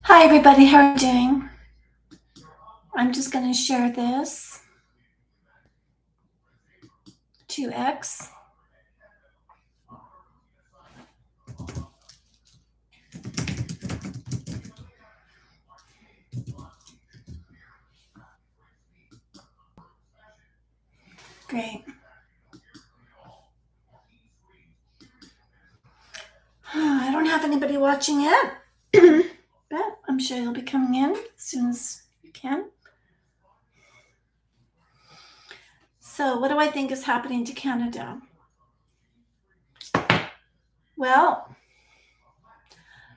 Hi everybody, how are you doing? I'm just going to share this to X. Great. I don't have anybody watching yet, but I'm sure you'll be coming in as soon as you can. So what do I think is happening to Canada? Well,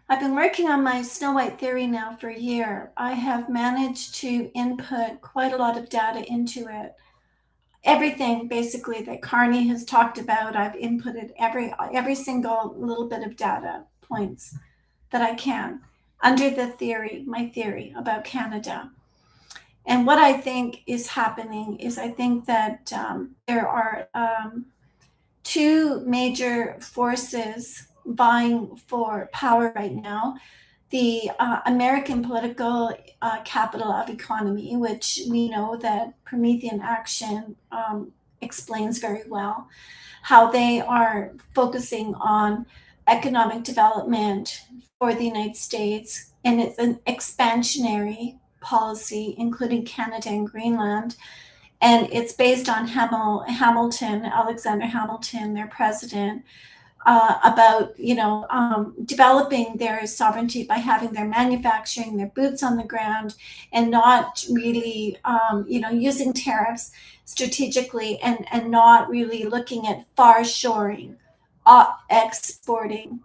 I've been working on my Snow White theory now for a year. I have managed to input quite a lot of data into it. Everything basically that Carney has talked about, I've inputted every single little bit of data points that I can under the theory, my theory about Canada. And what I think is happening is I think that there are two major forces vying for power right now. The American political capital of economy, which we know that Promethean Action explains very well, how they are focusing on economic development for the United States, and it's an expansionary policy, including Canada and Greenland. And it's based on Hamilton, Alexander Hamilton, their president, about developing their sovereignty by having their manufacturing, their boots on the ground, and not really using tariffs strategically, and not really looking at far shoring, exporting.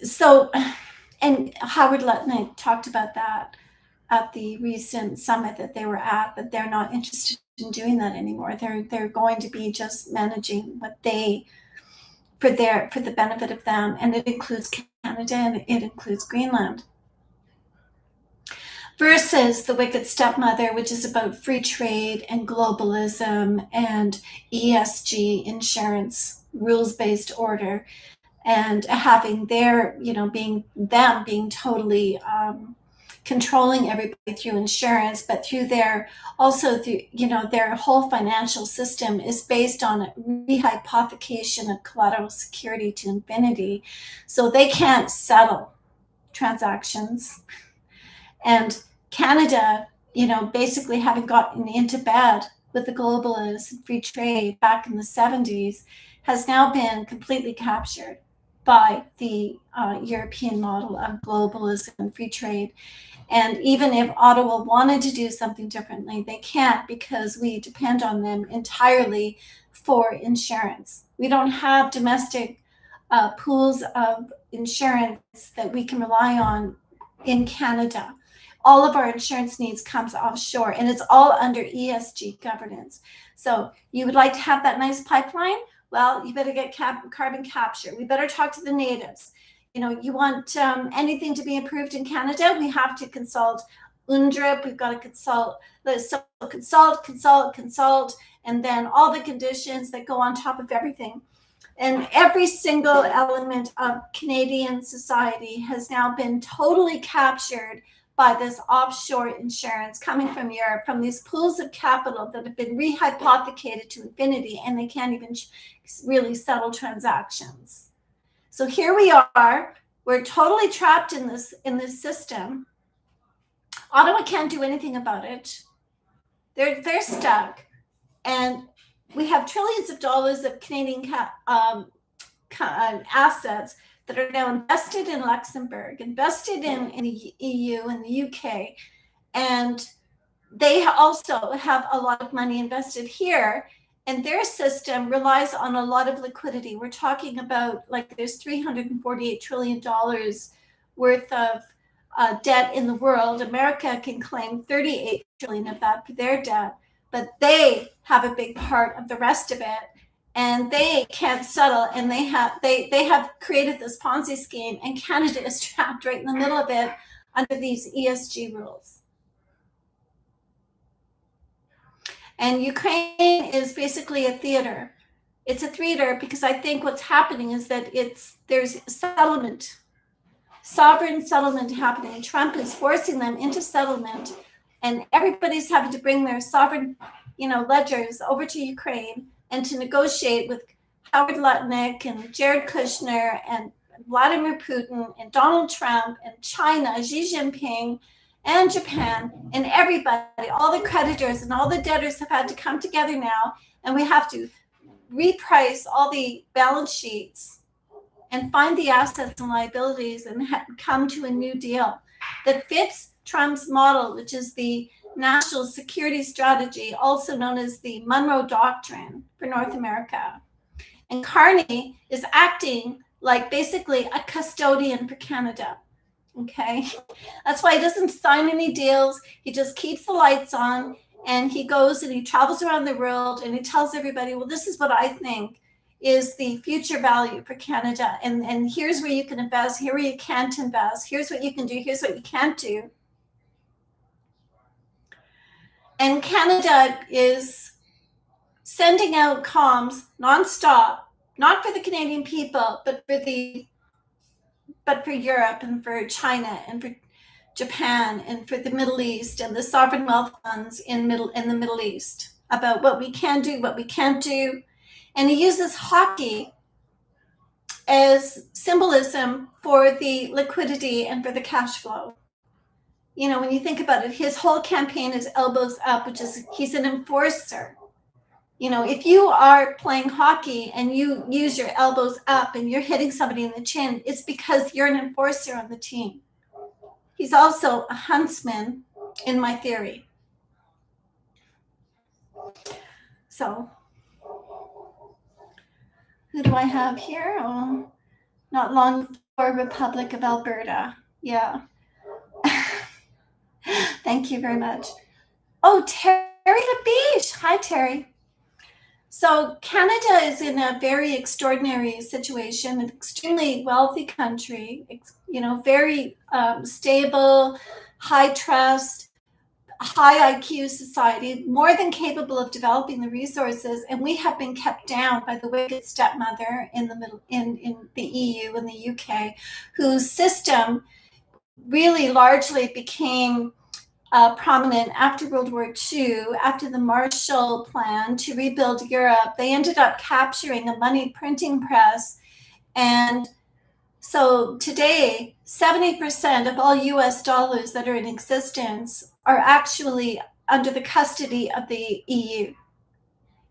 So, and Howard Lutnick talked about that at the recent summit that they were at, that they're not interested in doing that anymore. They're going to be just managing what they for the benefit of them, and it includes Canada and it includes Greenland. Versus the Wicked Stepmother, which is about free trade and globalism and ESG, insurance, rules-based order, and having their, being totally controlling everybody through insurance, but through their whole financial system is based on a rehypothecation of collateral security to infinity. So they can't settle transactions. And Canada, basically having gotten into bed with the globalists free trade back in the 70s, has now been completely captured by the European model of globalism and free trade. And even if Ottawa wanted to do something differently, they can't, because we depend on them entirely for insurance. We don't have domestic pools of insurance that we can rely on in Canada. All of our insurance needs comes offshore, and it's all under ESG governance. So you would like to have that nice pipeline? Well, you better get carbon capture. We better talk to the natives. You want anything to be improved in Canada, we have to consult UNDRIP. We've got to consult, and then all the conditions that go on top of everything. And every single element of Canadian society has now been totally captured by this offshore insurance coming from Europe, from these pools of capital that have been rehypothecated to infinity, and they can't even really settle transactions. So here we are. We're totally trapped in this system. Ottawa can't do anything about it. They're stuck, and we have trillions of dollars of Canadian assets that are now invested in Luxembourg, invested in the EU and the UK, and they also have a lot of money invested here. And their system relies on a lot of liquidity. We're talking about, like, there's $348 trillion worth of debt in the world. America can claim 38 trillion of that for their debt, but they have a big part of the rest of it, and they can't settle. And they have created this Ponzi scheme, and Canada is trapped right in the middle of it under these ESG rules. And Ukraine is basically a theater. It's a theater because I think what's happening is that there's settlement, sovereign settlement happening. Trump is forcing them into settlement, and everybody's having to bring their sovereign, ledgers over to Ukraine and to negotiate with Howard Lutnick and Jared Kushner and Vladimir Putin and Donald Trump and China, Xi Jinping, and Japan, and everybody, all the creditors and all the debtors have had to come together now, and we have to reprice all the balance sheets and find the assets and liabilities and come to a new deal that fits Trump's model, which is the national security strategy, also known as the Monroe Doctrine for North America. And Carney is acting like basically a custodian for Canada. Okay, that's why he doesn't sign any deals. He just keeps the lights on, and he goes and he travels around the world and he tells everybody, well, this is what I think is the future value for Canada, and here's where you can invest, here where you can't invest, here's what you can do, here's what you can't do. And Canada is sending out comms nonstop, not for the Canadian people, but for Europe and for China and for Japan and for the Middle East and the sovereign wealth funds in the Middle East about what we can do, what we can't do. And he uses hockey as symbolism for the liquidity and for the cash flow. When you think about it, his whole campaign is elbows up, which is he's an enforcer. If you are playing hockey and you use your elbows up and you're hitting somebody in the chin, it's because you're an enforcer on the team. He's also a huntsman in my theory. So, who do I have here? Oh, not long for Republic of Alberta. Yeah. Thank you very much. Oh, Terry LaBeach. Hi, Terry. So Canada is in a very extraordinary situation, an extremely wealthy country, very stable, high trust, high IQ society, more than capable of developing the resources, and we have been kept down by the wicked stepmother in the EU and the UK, whose system really largely became prominent after World War II, after the Marshall Plan to rebuild Europe. They ended up capturing a money printing press. And so today, 70% of all US dollars that are in existence are actually under the custody of the EU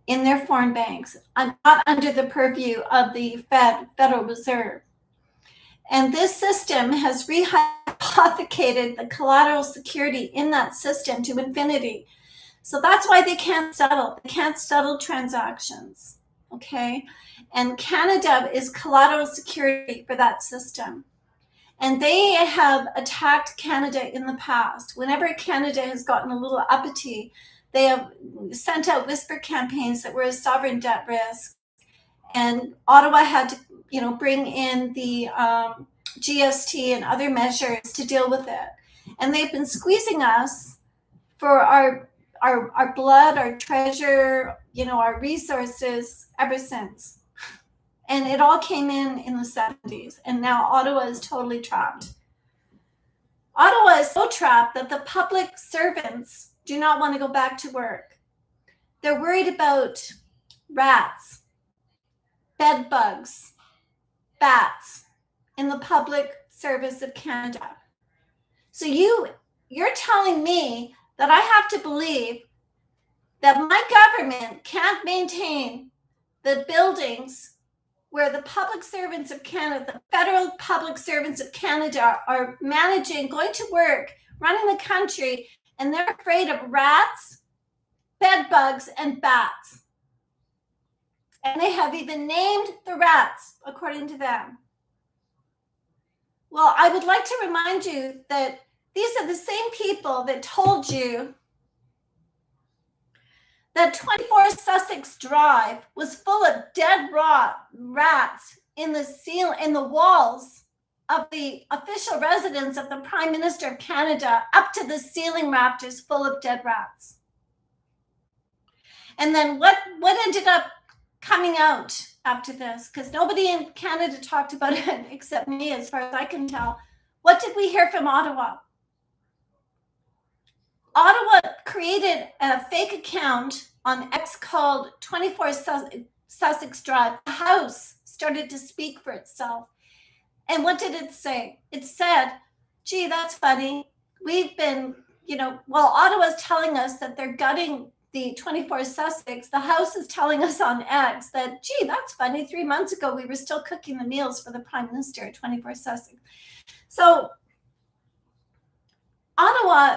in their foreign banks, and not under the purview of the Federal Reserve. And this system has rehypothecated the collateral security in that system to infinity. So that's why they can't settle. They can't settle transactions, okay? And Canada is collateral security for that system. And they have attacked Canada in the past. Whenever Canada has gotten a little uppity, they have sent out whisper campaigns that we're a sovereign debt risk. And Ottawa had to bring in the GST and other measures to deal with it. And they've been squeezing us for our blood, our treasure, our resources ever since. And it all came in the 70s. And now Ottawa is totally trapped. Ottawa is so trapped that the public servants do not want to go back to work. They're worried about rats, bed bugs, bats in the public service of Canada. So you're telling me that I have to believe that my government can't maintain the buildings where the public servants of Canada, the federal public servants of Canada are managing, going to work, running the country, and they're afraid of rats, bed bugs, and bats. And they have even named the rats, according to them. Well, I would like to remind you that these are the same people that told you that 24 Sussex Drive was full of dead rats in the walls of the official residence of the Prime Minister of Canada, up to the ceiling rafters full of dead rats. And then what ended up coming out after this? Because nobody in Canada talked about it except me, as far as I can tell. What did we hear from Ottawa? Ottawa created a fake account on X called 24 Sussex Drive. The house started to speak for itself. And what did it say? It said, gee, that's funny. We've been, Ottawa's telling us that they're gutting the 24 Sussex. The house is telling us on X that, gee, that's funny. 3 months ago, we were still cooking the meals for the Prime Minister at 24 Sussex. So Ottawa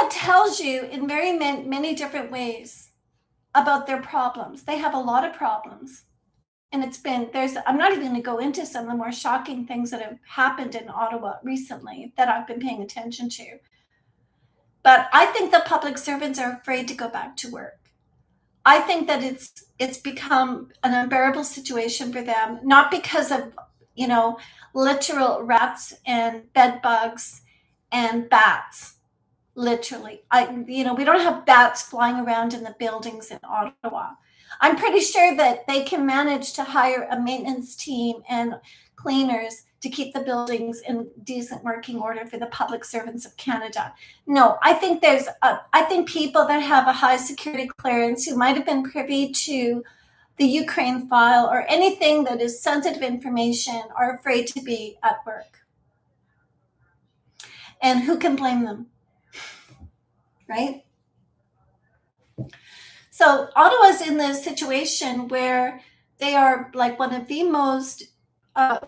tells you in very many different ways about their problems. They have a lot of problems. And I'm not even going to go into some of the more shocking things that have happened in Ottawa recently that I've been paying attention to. But I think the public servants are afraid to go back to work. I think that it's become an unbearable situation for them, not because of, literal rats and bed bugs and bats. Literally, we don't have bats flying around in the buildings in Ottawa. I'm pretty sure that they can manage to hire a maintenance team and cleaners to keep the buildings in decent working order for the public servants of Canada. No, I think I think people that have a high security clearance who might have been privy to the Ukraine file or anything that is sensitive information are afraid to be at work. And who can blame them? Right? So Ottawa's in this situation where they are like one of the most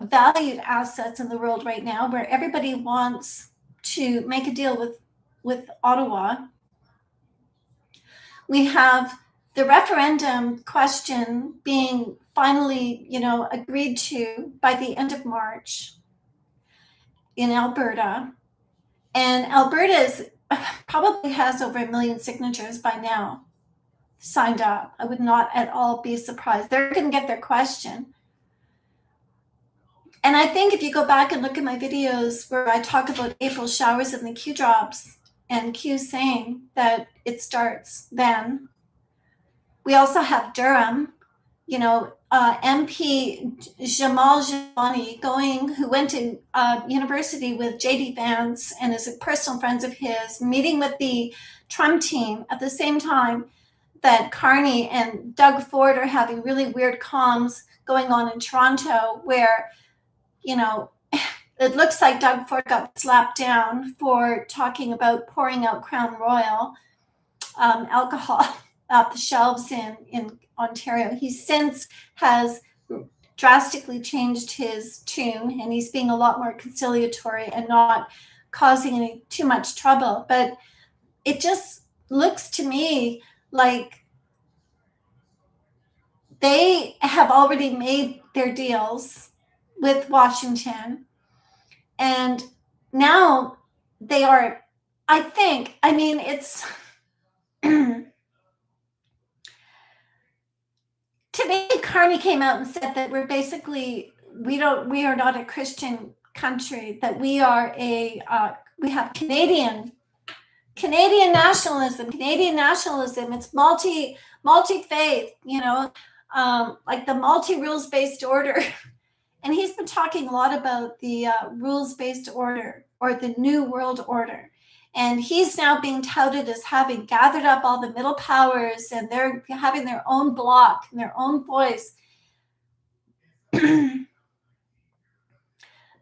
valued assets in the world right now, where everybody wants to make a deal with Ottawa. We have the referendum question being finally, agreed to by the end of March in Alberta. And Alberta probably has over 1 million signatures by now signed up. I would not at all be surprised. They're going to get their question. And I think if you go back and look at my videos where I talk about April showers and the Q drops and Q saying that it starts then. We also have Durham, MP Jamal Jilani who went to university with J.D. Vance and is a personal friend of his, meeting with the Trump team at the same time that Carney and Doug Ford are having really weird comms going on in Toronto where, it looks like Doug Ford got slapped down for talking about pouring out Crown Royal alcohol off the shelves in Ontario. He since has drastically changed his tune and he's being a lot more conciliatory and not causing any too much trouble. But it just looks to me like they have already made their deals with Washington. And now they are, it's today Carney came out and said that we are not a Christian country, that we are we have Canadian nationalism. It's multi-faith, like the multi-rules based order. And he's been talking a lot about the rules-based order or the new world order. And he's now being touted as having gathered up all the middle powers and they're having their own bloc and their own voice.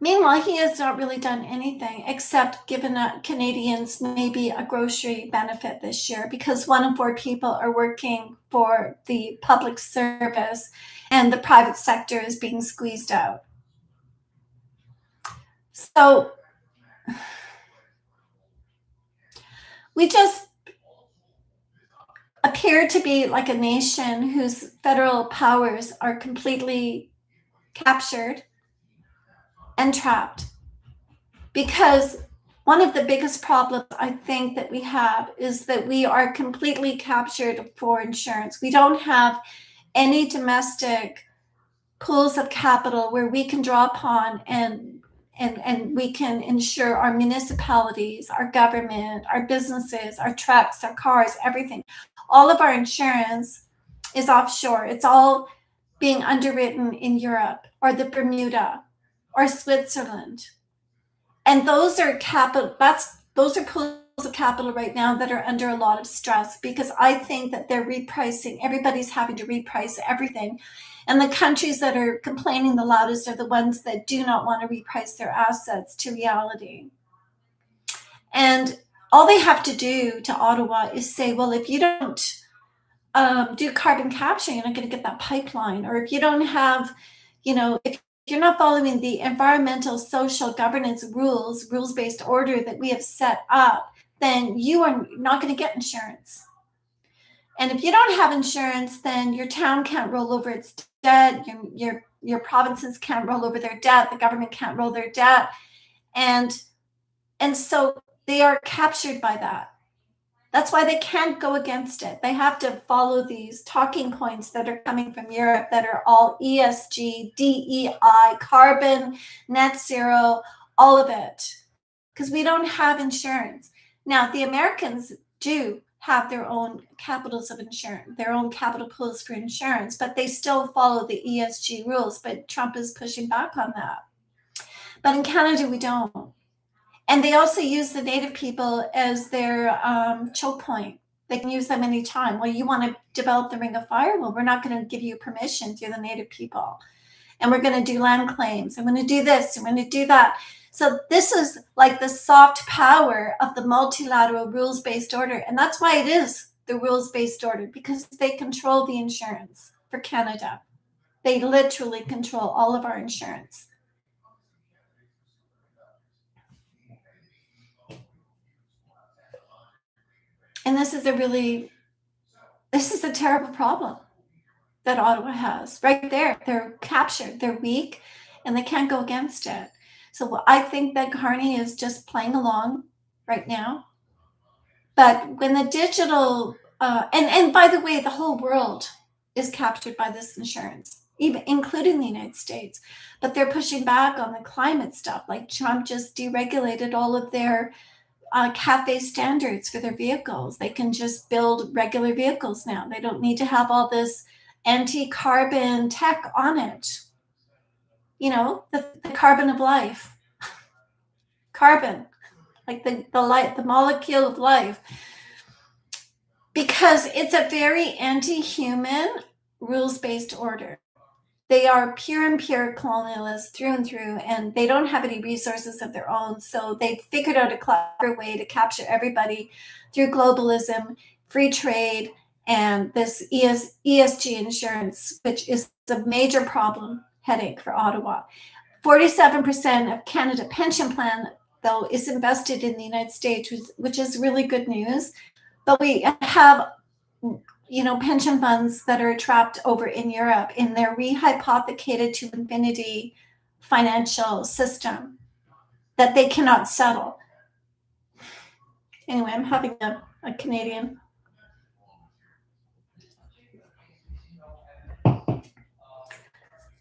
Meanwhile, he has not really done anything except given Canadians maybe a grocery benefit this year because 1 in 4 people are working for the public service and the private sector is being squeezed out. So we just appear to be like a nation whose federal powers are completely captured and trapped. Because one of the biggest problems I think that we have is that we are completely captured for insurance. We don't have any domestic pools of capital where we can draw upon and and we can ensure our municipalities, our government, our businesses, our trucks, our cars, everything. All of our insurance is offshore. It's all being underwritten in Europe or the Bermuda or Switzerland. And those are those are pools of capital right now that are under a lot of stress, because I think that they're repricing. Everybody's having to reprice everything. And the countries that are complaining the loudest are the ones that do not want to reprice their assets to reality. And all they have to do to Ottawa is say, well, if you don't do carbon capture, you're not going to get that pipeline. Or if you don't have, if you're not following the environmental, social governance rules-based order that we have set up, then you are not going to get insurance. And if you don't have insurance, then your town can't roll over its debt. Your provinces can't roll over their debt. The government can't roll their debt. And so they are captured by that. That's why they can't go against it. They have to follow these talking points that are coming from Europe that are all ESG, DEI, carbon, net zero, all of it. Because we don't have insurance. Now, the Americans do have their own capitals of insurance, their own capital pools for insurance, but they still follow the ESG rules. But Trump is pushing back on that. But in Canada, we don't. And they also use the Native people as their choke point. They can use them anytime. Well, you want to develop the Ring of Fire? Well, we're not going to give you permission through the Native people. And we're going to do land claims. I'm going to do this. I'm going to do that. So this is like the soft power of the multilateral rules-based order. And that's why it is the rules-based order, because they control the insurance for Canada. They literally control all of our insurance. And this is a terrible problem that Ottawa has right there. They're captured, they're weak, and they can't go against it. So I think that Carney is just playing along right now. But when the digital, and by the way, the whole world is captured by this insurance, even including the United States. But they're pushing back on the climate stuff. Like Trump just deregulated all of their CAFE standards for their vehicles. They can just build regular vehicles now. They don't need to have all this anti-carbon tech on it. The carbon of life. Carbon, like the molecule of life. Because it's a very anti-human, rules-based order. They are pure and pure colonialists through and through, and they don't have any resources of their own. So they figured out a clever way to capture everybody through globalism, free trade, and this ESG insurance, which is a major headache for Ottawa. 47% of Canada pension plan, though, is invested in the United States, which is really good news. But we have pension funds that are trapped over in Europe in their rehypothecated to infinity financial system that they cannot settle. Anyway, I'm having a Canadian.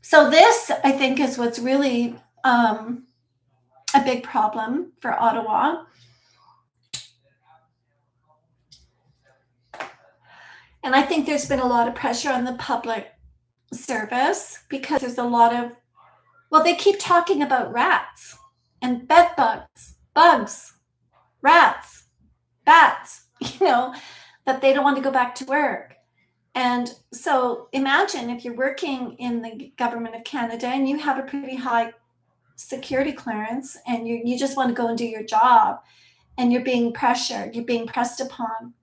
So this, I think, is what's really a big problem for Ottawa. And I think there's been a lot of pressure on the public service because there's a lot of, they keep talking about rats and bed bugs, rats, bats, that they don't want to go back to work. And so imagine if you're working in the government of Canada and you have a pretty high security clearance and you just want to go and do your job and you're being pressured, you're being pressed upon.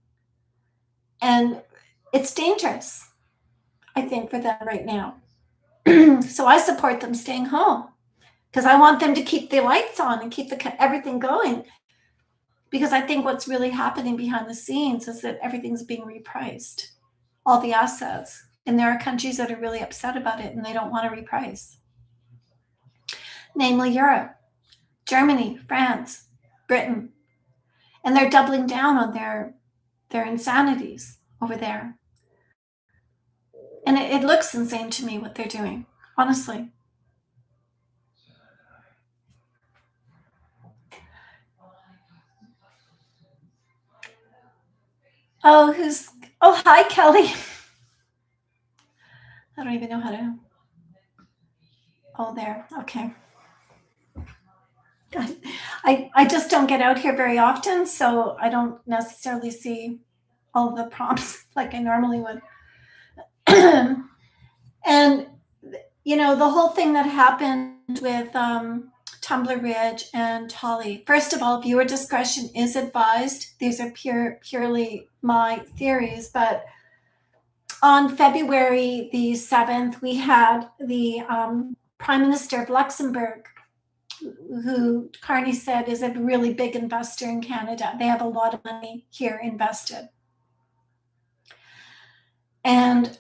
And it's dangerous, I think, for them right now. So I support them staying home because I want them to keep the lights on and keep everything going. Because I think what's really happening behind the scenes is that everything's being repriced, all the assets. And there are countries that are really upset about it and they don't want to reprice. Namely Europe, Germany, France, Britain. And they're doubling down on their insanities over there. And it looks insane to me what they're doing, honestly. Oh, oh, hi, Kelly. I don't even know how to, oh, there. Okay. I just don't get out here very often, so I don't necessarily see all the prompts like I normally would. And the whole thing that happened with Tumbler Ridge and Tolly. First of all, viewer discretion is advised. These are purely my theories, but on February the 7th, we had the Prime Minister of Luxembourg, who Carney said is a really big investor in Canada. They have a lot of money here invested. And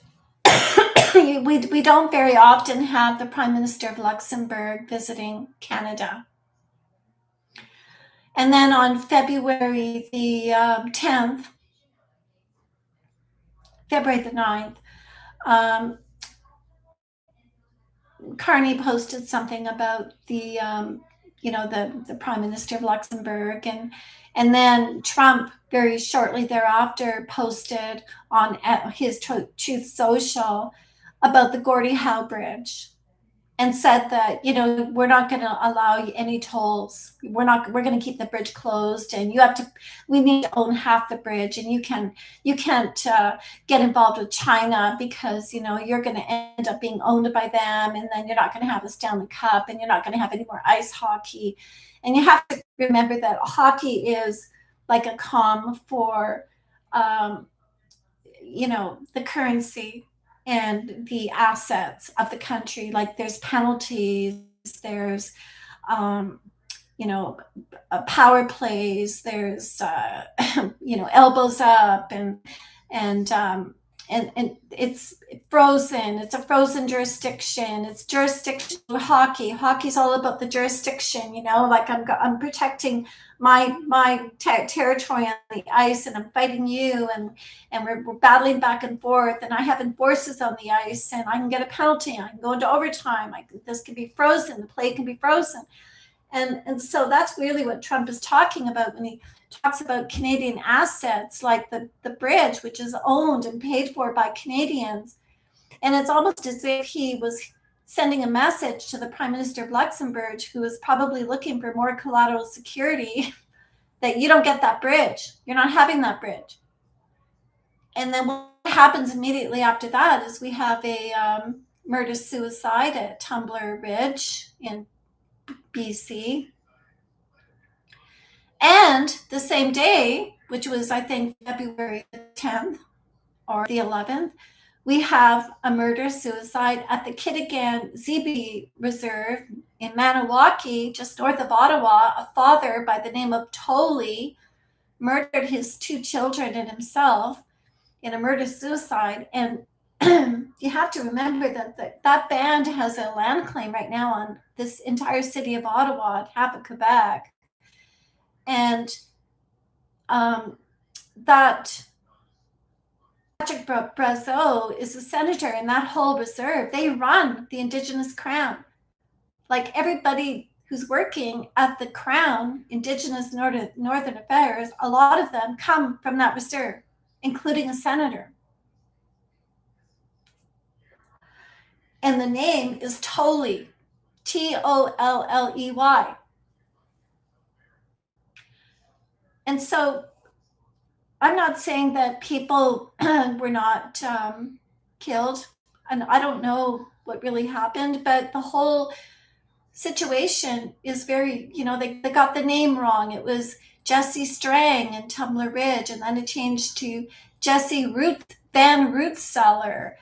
we don't very often have the Prime Minister of Luxembourg visiting Canada. And then on February the 10th, February the 9th, Carney posted something about the Prime Minister of Luxembourg, and then Trump very shortly thereafter posted on his Truth Social about the Gordie Howe Bridge, and said that we're not going to allow any tolls. We're going to keep the bridge closed, and we need to own half the bridge, and you can't get involved with China because you're going to end up being owned by them, and then you're not going to have a Stanley Cup, and you're not going to have any more ice hockey. And you have to remember that hockey is like a com for the currency and the assets of the country. Like there's penalties, there's power plays, there's elbows up, and it's frozen. It's a frozen jurisdiction. It's jurisdiction hockey. Hockey's all about the jurisdiction. Like I'm protecting my territory on the ice, and I'm fighting you, and we're battling back and forth, and I have enforcers on the ice, and I can get a penalty. I can go into overtime. This can be frozen. The play can be frozen. And so that's really what Trump is talking about when he talks about Canadian assets like the bridge, which is owned and paid for by Canadians. And it's almost as if he was sending a message to the Prime Minister of Luxembourg, who is probably looking for more collateral security, that you don't get that bridge. You're not having that bridge. And then what happens immediately after that is we have a murder-suicide at Tumbler Ridge in BC. And the same day, which was, I think, February 10th or the 11th, we have a murder-suicide at the Kitigan Zibi Reserve in Maniwaki, just north of Ottawa. A father by the name of Tolly murdered his 2 children and himself in a murder-suicide. And you have to remember that band has a land claim right now on this entire city of Ottawa and half of Quebec. And that Patrick Brazeau is a senator in that whole reserve. They run the Indigenous Crown. Like everybody who's working at the Crown, Indigenous Northern Affairs, a lot of them come from that reserve, including a senator. And the name is Tolley, Tolley. And so I'm not saying that people were not killed, and I don't know what really happened, but the whole situation is very, they got the name wrong. It was Jesse Strang and Tumbler Ridge, and then it changed to Jesse Van Rootseller.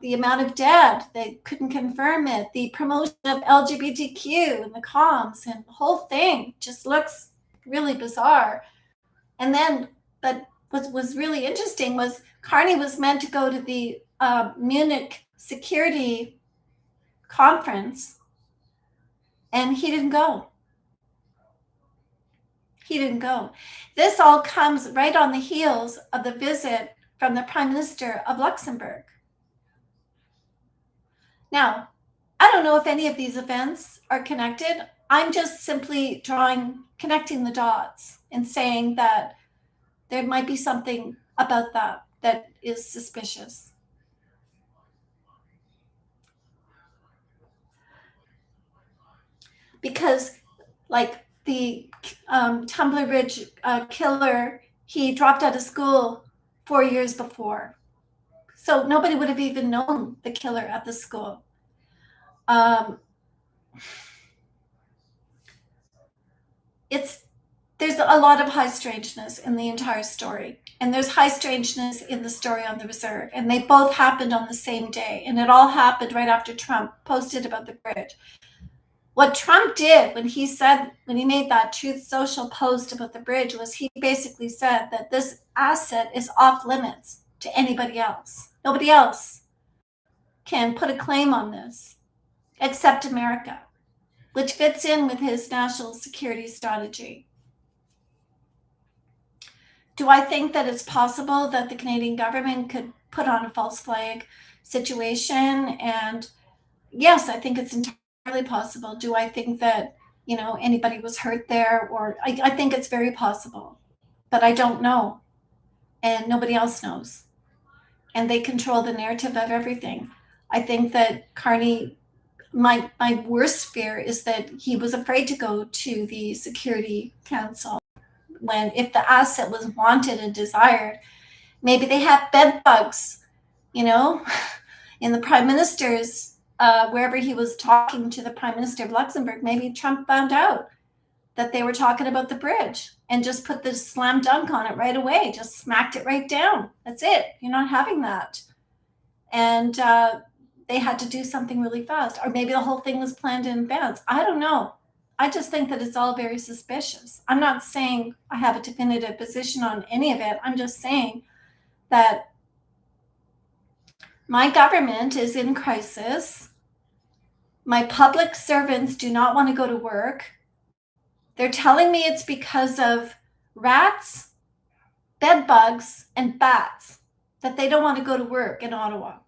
The amount of dead, they couldn't confirm it. The promotion of LGBTQ in the comms, and the whole thing just looks really bizarre. And then, but what was really interesting was Carney was meant to go to the Munich security conference, and he didn't go. He didn't go. This all comes right on the heels of the visit from the Prime Minister of Luxembourg. Now, I don't know if any of these events are connected. I'm just simply connecting the dots and saying that there might be something about that is suspicious. Because, like, the Tumbler Ridge killer, he dropped out of school 4 years before. So nobody would have even known the killer at the school. There's a lot of high strangeness in the entire story. And there's high strangeness in the story on the reserve. And they both happened on the same day. And it all happened right after Trump posted about the bridge. What Trump did when he made that Truth Social post about the bridge was he basically said that this asset is off limits to anybody else. Nobody else can put a claim on this except America, which fits in with his national security strategy. Do I think that it's possible that the Canadian government could put on a false flag situation? And yes, I think it's entirely possible. Do I think that, anybody was hurt there? Or I think it's very possible, but I don't know. And nobody else knows. And they control the narrative of everything. I think that Carney, my worst fear is that he was afraid to go to the Security Council when, if the asset was wanted and desired, maybe they have bed bugs, in the Prime Minister's, wherever he was talking to the Prime Minister of Luxembourg, maybe Trump found out that they were talking about the bridge and just put the slam dunk on it right away, just smacked it right down. That's it. You're not having that. And they had to do something really fast. Or maybe the whole thing was planned in advance. I don't know. I just think that it's all very suspicious. I'm not saying I have a definitive position on any of it. I'm just saying that my government is in crisis. My public servants do not want to go to work. They're telling me it's because of rats, bed bugs, and bats that they don't want to go to work in Ottawa.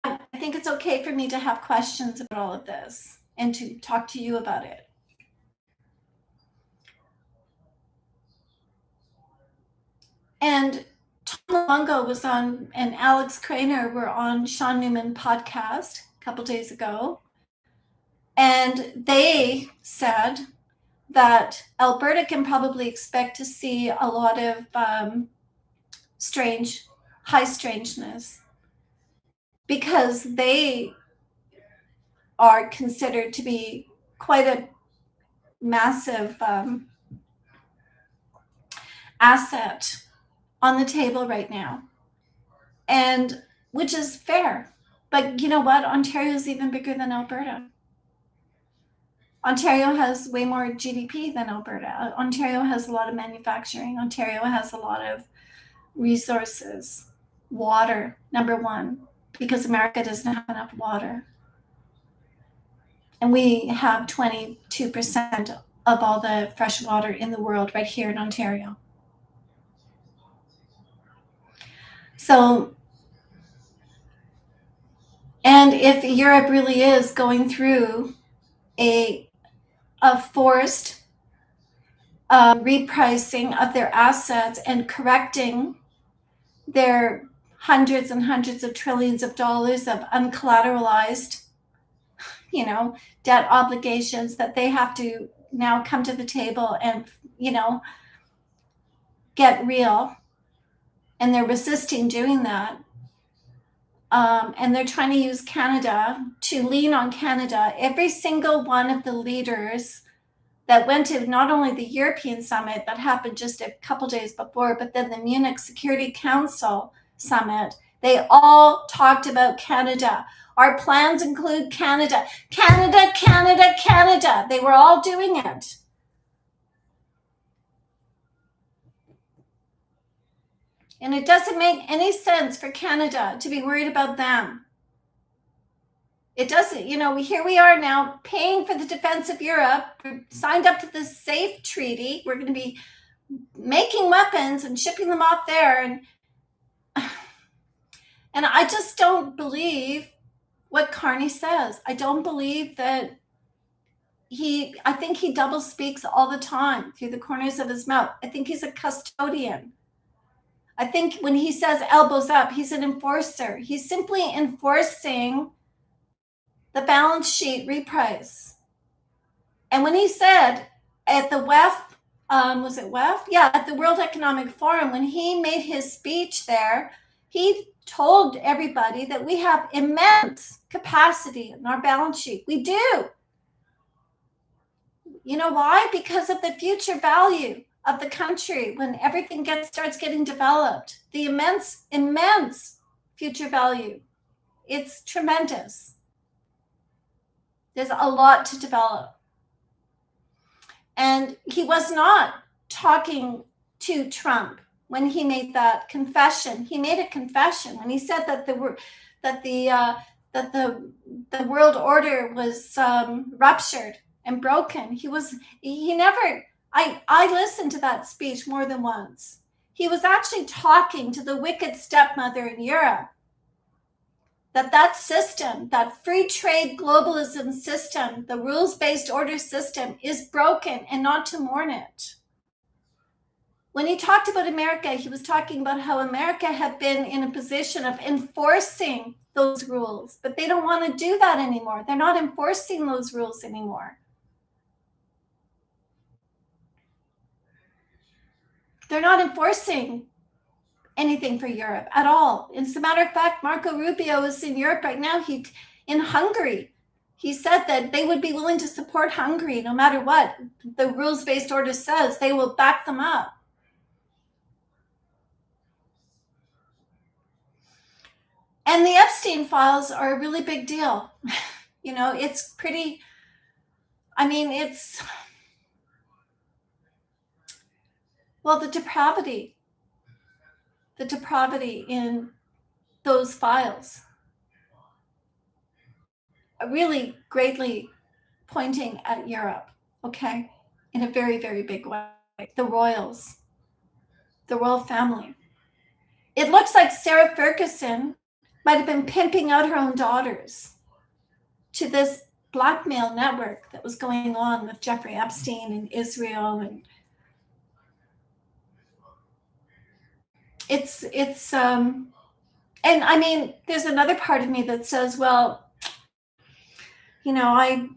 I think it's okay for me to have questions about all of this and to talk to you about it. And Tom Luongo was on, and Alex Craner were on Sean Newman podcast a couple days ago. And they said that Alberta can probably expect to see a lot of high strangeness, because they are considered to be quite a massive asset on the table right now, and which is fair. But you know what? Ontario is even bigger than Alberta. Ontario has way more GDP than Alberta. Ontario has a lot of manufacturing. Ontario has a lot of resources. Water, number one, because America doesn't have enough water. And we have 22% of all the fresh water in the world right here in Ontario. So, and if Europe really is going through a forced repricing of their assets and correcting their hundreds and hundreds of trillions of dollars of uncollateralized, debt obligations, that they have to now come to the table and, get real. And they're resisting doing that. And they're trying to use Canada, to lean on Canada. Every single one of the leaders that went to not only the European summit that happened just a couple days before, but then the Munich Security Council summit, they all talked about Canada. Our plans include Canada. Canada, Canada, Canada. They were all doing it. And it doesn't make any sense for Canada to be worried about them. It doesn't. Here we are now paying for the defense of Europe. We're signed up to this SAFE treaty. We're going to be making weapons and shipping them off there. And I just don't believe what Carney says. I don't believe that I think he double speaks all the time through the corners of his mouth. I think he's a custodian. I think when he says elbows up, he's an enforcer. He's simply enforcing the balance sheet reprice. And when he said at the WEF, was it WEF? Yeah, at the World Economic Forum, when he made his speech there, he told everybody that we have immense capacity in our balance sheet. We do. You know why? Because of the future value of the country when everything starts getting developed. The immense future value. It's tremendous. There's a lot to develop. And he was not talking to Trump when he made that confession. He made a confession when he said that the world order was ruptured and broken. I listened to that speech more than once. He was actually talking to the wicked stepmother in Europe. That system, that free trade globalism system, the rules-based order system is broken and not to mourn it. When he talked about America, he was talking about how America had been in a position of enforcing those rules, but they don't want to do that anymore. They're not enforcing those rules anymore. They're not enforcing anything for Europe at all. As a matter of fact, Marco Rubio is in Europe right now. In Hungary. He said that they would be willing to support Hungary no matter what the rules-based order says. They will back them up. And the Epstein files are a really big deal. It's pretty, the depravity in those files are really greatly pointing at Europe, okay, in a very, very big way. The royals, the royal family. It looks like Sarah Ferguson might have been pimping out her own daughters to this blackmail network that was going on with Jeffrey Epstein in Israel. And there's another part of me that says, well, I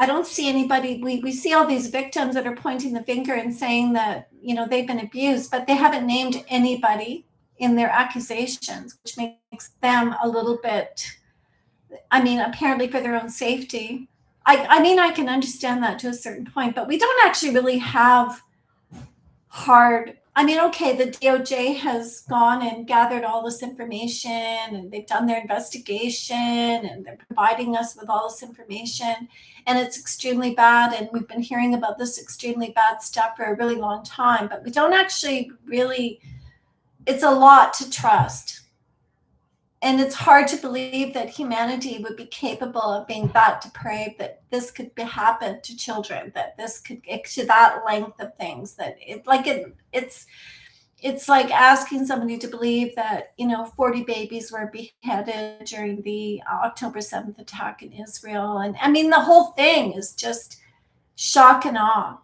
don't see anybody. We see all these victims that are pointing the finger and saying that, they've been abused, but they haven't named anybody in their accusations, which makes them a little bit, apparently for their own safety. I can understand that to a certain point, but we don't actually really have hard. Okay, the DOJ has gone and gathered all this information and they've done their investigation and they're providing us with all this information, and it's extremely bad. And we've been hearing about this extremely bad stuff for a really long time, but we don't actually really, it's a lot to trust. And it's hard to believe that humanity would be capable of being that depraved, that this could happen to children, that this could get to that length of things, that it's like asking somebody to believe that, 40 babies were beheaded during the October 7th attack in Israel. And the whole thing is just shock and awe.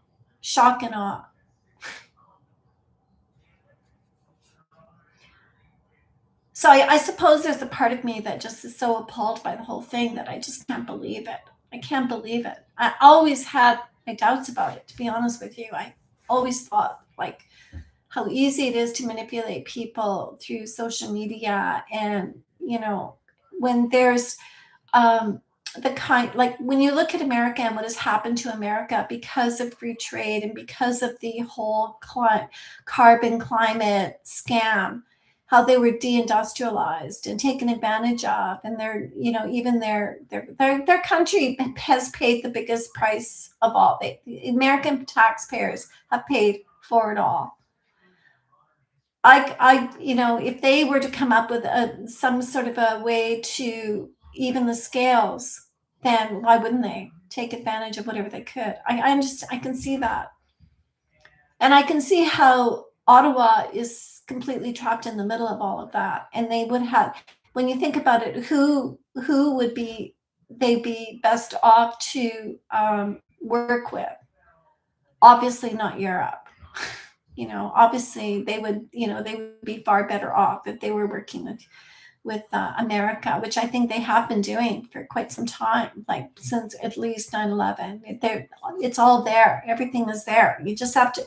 So I suppose there's a part of me that just is so appalled by the whole thing that I just can't believe it. I can't believe it. I always had my doubts about it, to be honest with you. I always thought how easy it is to manipulate people through social media. And, when there's when you look at America and what has happened to America because of free trade and because of the whole carbon climate scam, how they were deindustrialized and taken advantage of, and even their country has paid the biggest price of all. The American taxpayers have paid for it all. If they were to come up with some sort of a way to even the scales, then why wouldn't they take advantage of whatever they could? I can see that, and I can see how Ottawa is completely trapped in the middle of all of that. And they would have, when you think about it, who would be they'd be best off to work with. Obviously, not Europe. Obviously they would be far better off if they were working with America, which I think they have been doing for quite some time, like since at least 9/11. It's all there. Everything is there. You just have to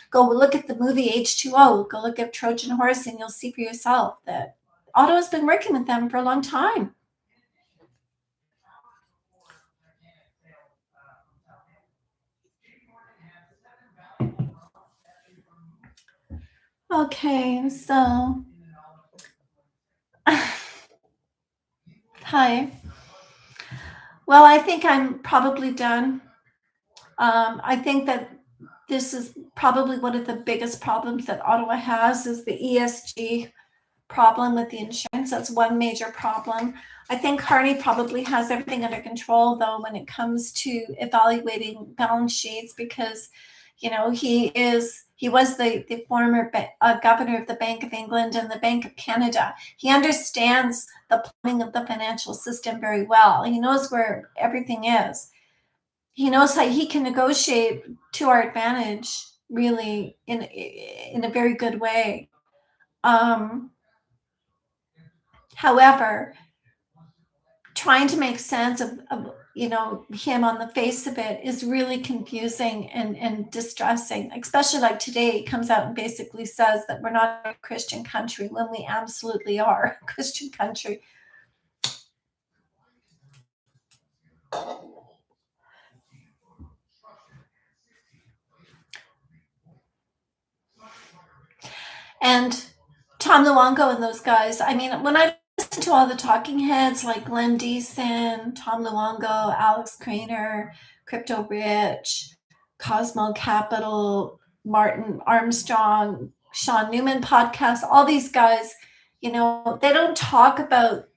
go look at the movie H2O, go look at Trojan Horse, and you'll see for yourself that Ottawa's been working with them for a long time. Okay, so hi. Well, I think I'm probably done. I think that this is probably one of the biggest problems that Ottawa has is the ESG problem with the insurance. That's one major problem. I think Carney probably has everything under control, though, when it comes to evaluating balance sheets, because he was the former governor of the Bank of England and the Bank of Canada. He understands the plumbing of the financial system very well. He knows where everything is. He knows how he can negotiate to our advantage, really, in a very good way. Um, However, trying to make sense of him on the face of it is really confusing and distressing, especially like today he comes out and basically says that we're not a Christian country when we absolutely are a Christian country. And Tom Luongo and those guys, I mean, when I listen to all the talking heads like Glenn Deason, Tom Luongo, Alex Craner, Crypto Rich, Cosmo Capital, Martin Armstrong, Sean Newman podcast, all these guys, they don't talk about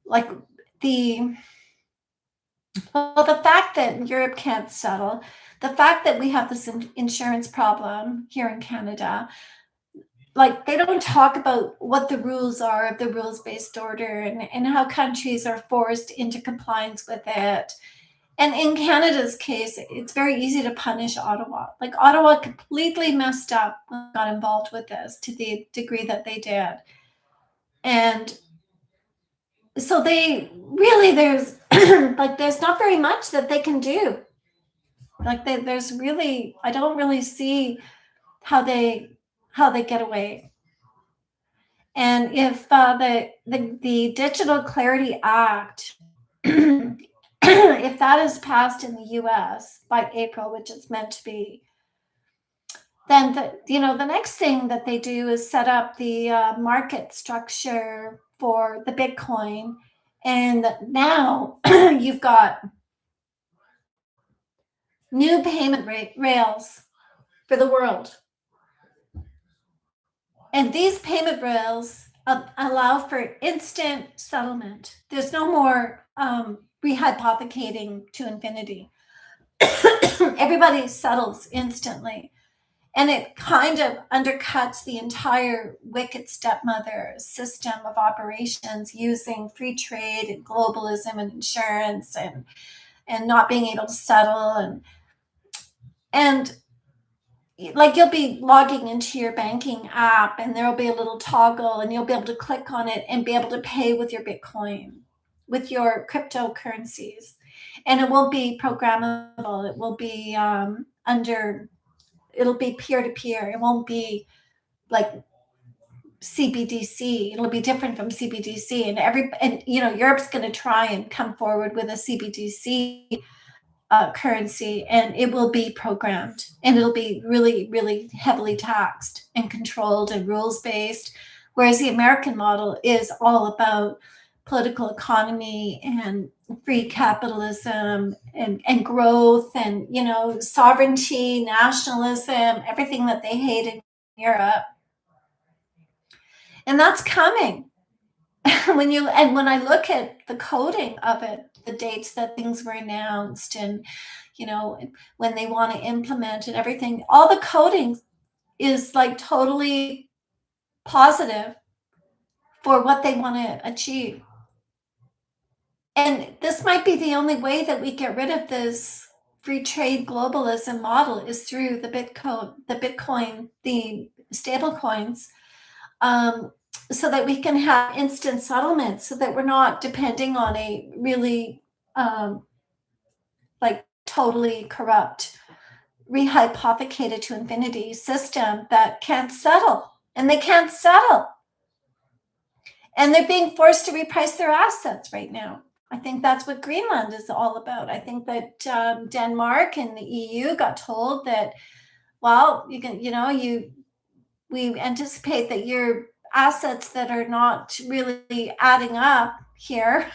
like the the fact that Europe can't settle, the fact that we have this insurance problem here in Canada. Like, they don't talk about what the rules are of the rules-based order, and how countries are forced into compliance with it. And in Canada's case, it's very easy to punish Ottawa. Like, Ottawa completely messed up when they got involved with this to the degree that they did. And so there's there's not very much that they can do. I don't really see how they get away. And if the Digital Clarity Act, if that is passed in the U.S. by April, which it's meant to be, then the next thing that they do is set up the market structure for the Bitcoin, and now you've got new payment rails for the world. And these payment rails allow for instant settlement. There's no more rehypothecating to infinity. Everybody settles instantly. And it kind of undercuts the entire wicked stepmother system of operations using free trade and globalism and insurance and not being able to settle. And like, you'll be logging into your banking app and there'll be a little toggle and you'll be able to click on it and be able to pay with your Bitcoin, with your cryptocurrencies. And it won't be programmable. It will be it'll be peer to peer. It won't be like CBDC. It'll be different from CBDC. And Europe's going to try and come forward with a CBDC currency, and it will be programmed, and it'll be really, really heavily taxed and controlled and rules based. Whereas the American model is all about political economy and free capitalism and growth and sovereignty, nationalism, everything that they hate in Europe. And that's coming. When I look at the coding of it, the dates that things were announced, and when they want to implement and everything, all the coding is like totally positive for what they want to achieve. And this might be the only way that we get rid of this free trade globalism model is through the stable coins, um, so that we can have instant settlements, so that we're not depending on a really um, like totally corrupt, rehypothecated to infinity system that can't settle, and they can't settle, and they're being forced to reprice their assets right now. I think that's what Greenland is all about. I think that Denmark and the EU got told that, well, you can, we anticipate that your assets that are not really adding up here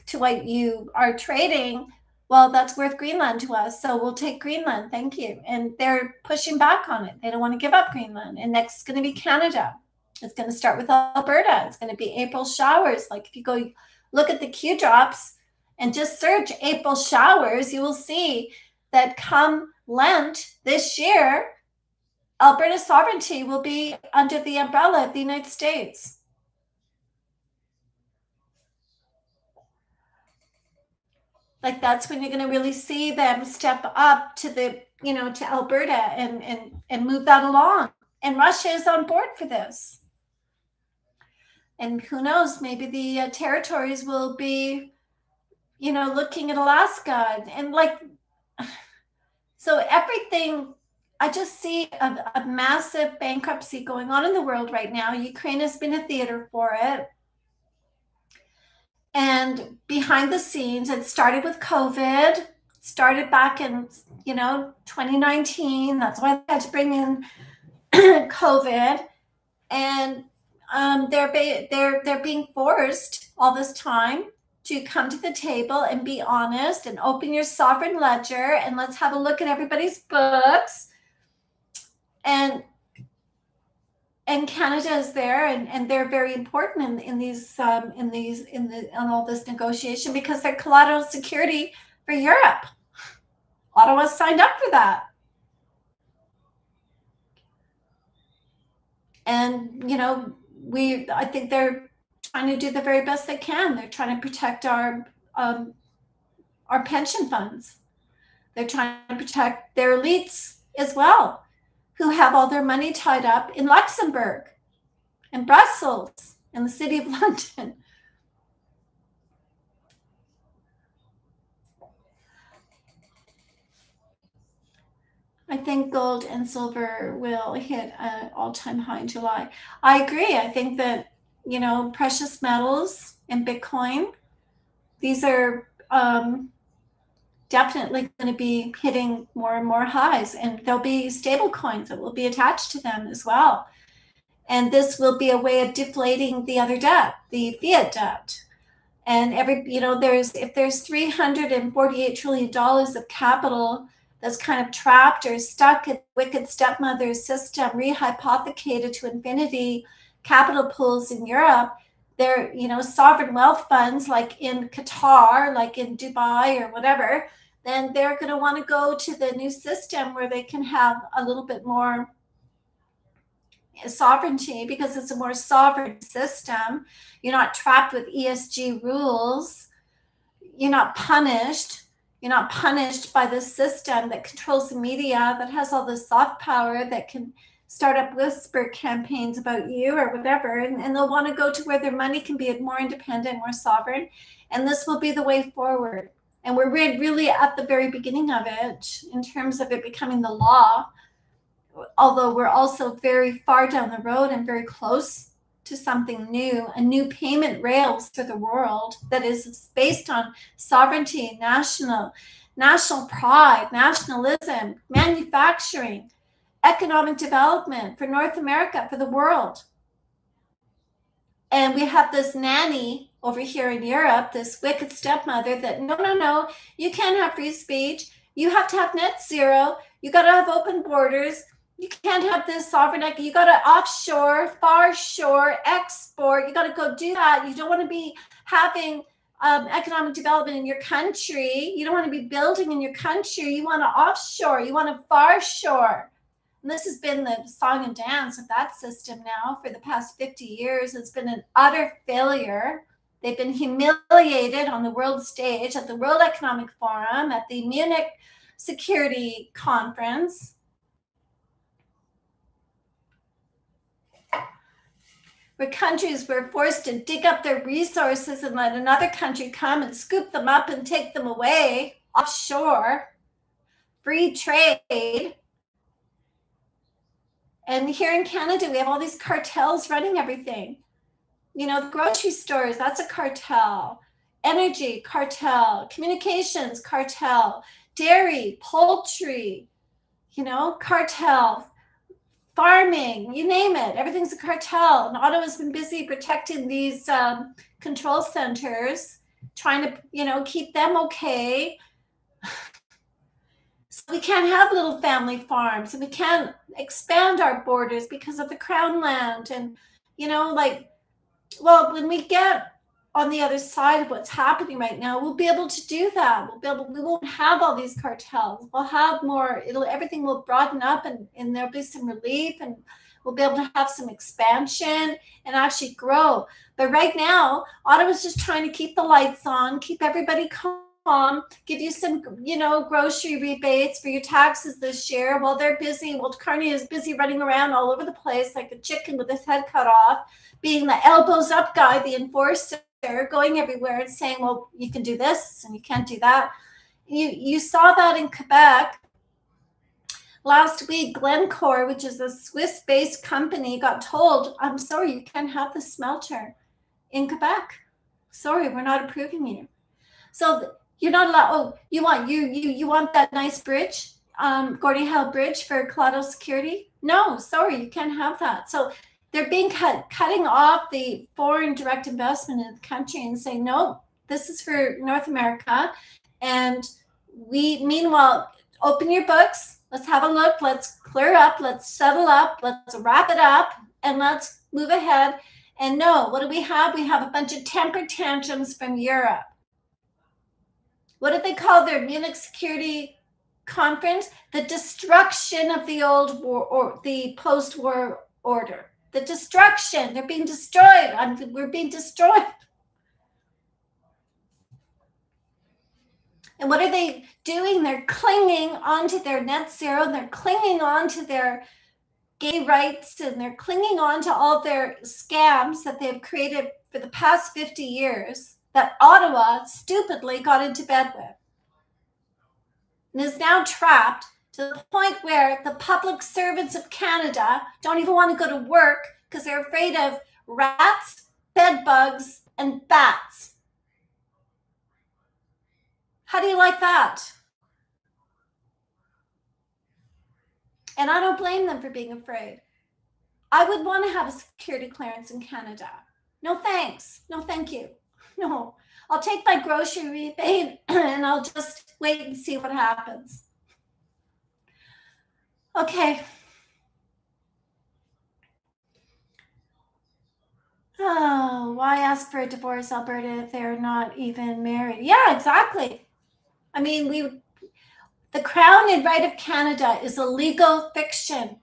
to what you are trading, well, that's worth Greenland to us. So we'll take Greenland. Thank you. And they're pushing back on it. They don't want to give up Greenland. And next is going to be Canada. It's going to start with Alberta. It's going to be April showers. Like if you go look at the Q drops and just search April showers, you will see that come Lent this year, Alberta sovereignty will be under the umbrella of the United States. Like that's when you're going to really see them step up to to Alberta and move that along. And Russia is on board for this. And who knows, maybe the territories will be, looking at Alaska and like, so everything. I just see a massive bankruptcy going on in the world right now. Ukraine has been a theater for it. And behind the scenes, it started with COVID, started back in, 2019. That's why I had to bring in COVID. And they're being forced all this time to come to the table and be honest and open your sovereign ledger and let's have a look at everybody's books. And Canada is there, and they're very important in all this negotiation because they're collateral security for Europe. Ottawa signed up for that, and I think they're trying to do the very best they can. They're trying to protect our pension funds. They're trying to protect their elites as well, who have all their money tied up in Luxembourg and Brussels and the city of London. I think gold and silver will hit an all-time high in July. I agree. I think that, precious metals and Bitcoin, these are definitely going to be hitting more and more highs, and there'll be stable coins that will be attached to them as well. And this will be a way of deflating the other debt, the fiat debt. And if there's $348 trillion of capital that's kind of trapped or stuck in the wicked stepmother system, rehypothecated to infinity, capital pools in Europe, they're, sovereign wealth funds like in Qatar, like in Dubai or whatever, then they're going to want to go to the new system where they can have a little bit more sovereignty because it's a more sovereign system. You're not trapped with ESG rules. You're not punished. You're not punished by the system that controls the media, that has all this soft power, that can start up whisper campaigns about you or whatever. And they'll want to go to where their money can be more independent, more sovereign. And this will be the way forward. And we're really at the very beginning of it in terms of it becoming the law, although we're also very far down the road and very close to something new, a new payment rails for the world that is based on sovereignty, national pride, nationalism, manufacturing, economic development for North America, for the world. And we have this nanny over here in Europe, this wicked stepmother that, no, you can't have free speech. You have to have net zero. You got to have open borders. You can't have this sovereign. You got to offshore, far shore, export. You got to go do that. You don't want to be having economic development in your country. You don't want to be building in your country. You want to offshore. You want to far shore. And this has been the song and dance of that system now for the past 50 years. It's been an utter failure. They've been humiliated on the world stage at the World Economic Forum, at the Munich Security Conference. Where countries were forced to dig up their resources and let another country come and scoop them up and take them away offshore. Free trade. And here in Canada, we have all these cartels running everything. You know, the grocery stores, that's a cartel. Energy, cartel. Communications, cartel. Dairy, poultry, you know, cartel. Farming, you name it, everything's a cartel. And Ottawa's been busy protecting these control centers, trying to, you know, keep them okay. So we can't have little family farms, and we can't expand our borders because of the Crown land. And, you know, like, well, when we get on the other side of what's happening right now, we'll be able to do that. We won't have all these cartels. We'll have more, everything will broaden up, and there'll be some relief, and we'll be able to have some expansion and actually grow. But right now, Ottawa's just trying to keep the lights on, keep everybody calm, give you some, you know, grocery rebates for your taxes this year while they're busy. Well, Carney is busy running around all over the place like a chicken with his head cut off, being the elbows up guy, the enforcer, going everywhere and saying, well, you can do this and you can't do that. You saw that in Quebec. Last week, Glencore, which is a Swiss-based company, got told, I'm sorry, you can't have the smelter in Quebec. Sorry, we're not approving you. So you're not allowed, oh, you want that nice bridge, Gordie Howe Bridge for collateral security? No, sorry, you can't have that. So they're being cutting off the foreign direct investment in the country and saying, no, this is for North America. And we, meanwhile, open your books. Let's have a look. Let's clear up. Let's settle up. Let's wrap it up. And let's move ahead. And no, what do we have? We have a bunch of temper tantrums from Europe. What did they call their Munich Security Conference? The destruction of the old war, or the post-war order. The destruction. They're being destroyed. We're being destroyed. And what are they doing? They're clinging onto their net zero, and they're clinging onto their gay rights, and they're clinging onto all their scams that they've created for the past 50 years that Ottawa stupidly got into bed with. And is now trapped to the point where the public servants of Canada don't even want to go to work because they're afraid of rats, bed bugs, and bats. How do you like that? And I don't blame them for being afraid. I would want to have a security clearance in Canada. No thanks. No thank you. No. I'll take my grocery rebate and I'll just wait and see what happens. Okay. Oh, why ask for a divorce, Alberta, if they're not even married? Yeah, exactly. I mean, the Crown and Right of Canada is a legal fiction.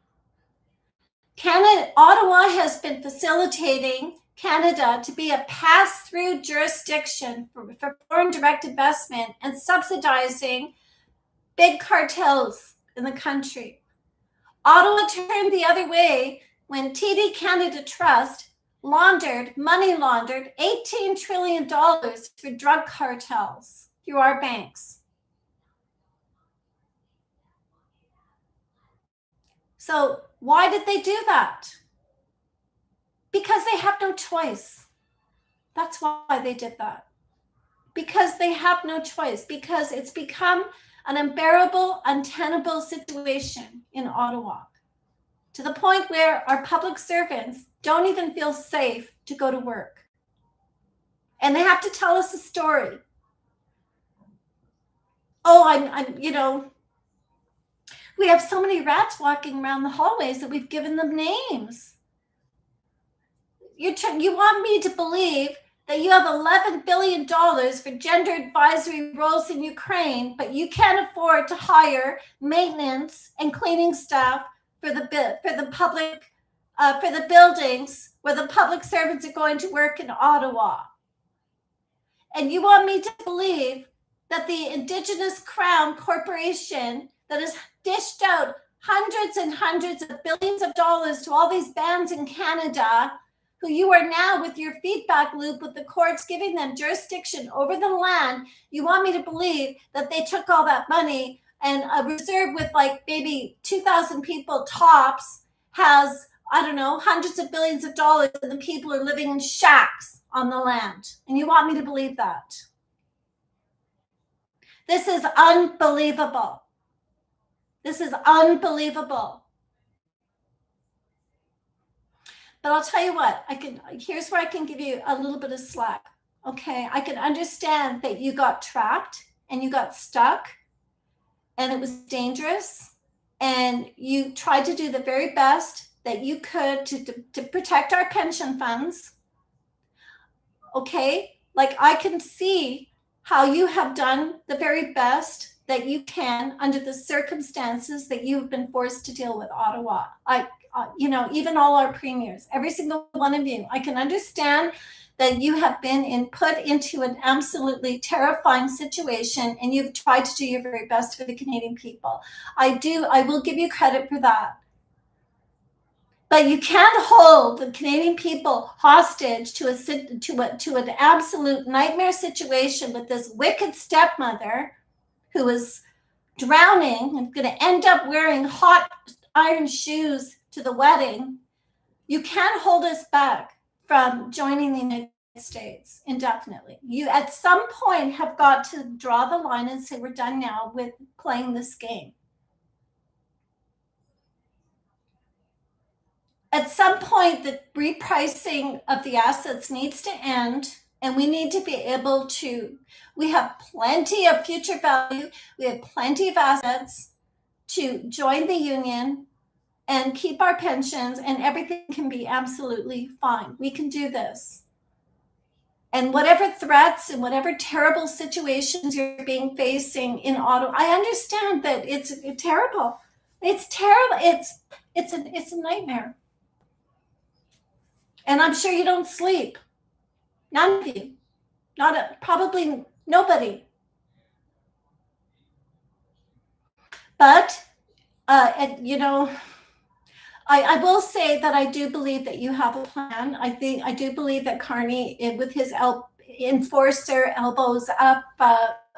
Ottawa has been facilitating Canada to be a pass-through jurisdiction for foreign direct investment and subsidizing big cartels in the country. Ottawa turned the other way when TD Canada Trust money laundered $18 trillion for drug cartels through our banks. So why did they do that? Because they have no choice. That's why they did that. Because they have no choice. Because it's become an unbearable, untenable situation in Ottawa, to the point where our public servants don't even feel safe to go to work. And they have to tell us a story. Oh, I'm we have so many rats walking around the hallways that we've given them names. You want me to believe that you have $11 billion for gender advisory roles in Ukraine, but you can't afford to hire maintenance and cleaning staff for the buildings where the public servants are going to work in Ottawa. And you want me to believe that the Indigenous Crown Corporation that has dished out hundreds and hundreds of billions of dollars to all these bands in Canada, who you are now with your feedback loop with the courts giving them jurisdiction over the land, you want me to believe that they took all that money and a reserve with like maybe 2,000 people tops has, I don't know, hundreds of billions of dollars, and the people are living in shacks on the land. And you want me to believe that? This is unbelievable. This is unbelievable. But I'll tell you what, here's where I can give you a little bit of slack. Okay, I can understand that you got trapped and you got stuck and it was dangerous, and you tried to do the very best that you could to protect our pension funds. Okay, like I can see how you have done the very best that you can under the circumstances that you've been forced to deal with Ottawa. Even all our premiers, every single one of you, I can understand that you have been put into an absolutely terrifying situation, and you've tried to do your very best for the Canadian people. I will give you credit for that. But you can't hold the Canadian people hostage to an absolute nightmare situation with this wicked stepmother who is drowning and going to end up wearing hot iron shoes to the wedding. You can't hold us back from joining the United States indefinitely. You at some point have got to draw the line and say, we're done now with playing this game. At some point, the repricing of the assets needs to end, and we need to be able to, we have plenty of future value, we have plenty of assets to join the union and keep our pensions, and everything can be absolutely fine. We can do this. And whatever threats and whatever terrible situations you're facing in Ottawa, I understand that it's terrible. It's terrible. It's a nightmare. And I'm sure you don't sleep. None of you. Probably nobody. But, I will say that I do believe that you have a plan. I do believe that Carney, with his enforcer elbows up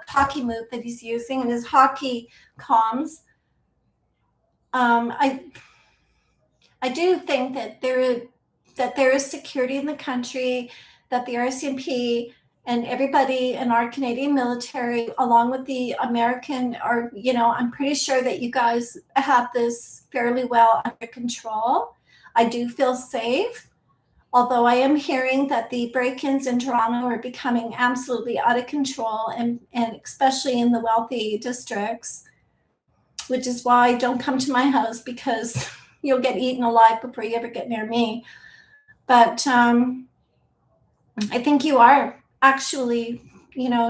hockey move that he's using and his hockey comms, I do think that there is security in the country, that the RCMP and everybody in our Canadian military, along with the American, I'm pretty sure that you guys have this fairly well under control. I do feel safe, although I am hearing that the break-ins in Toronto are becoming absolutely out of control, and especially in the wealthy districts, which is why don't come to my house, because you'll get eaten alive before you ever get near me. But I think you are actually,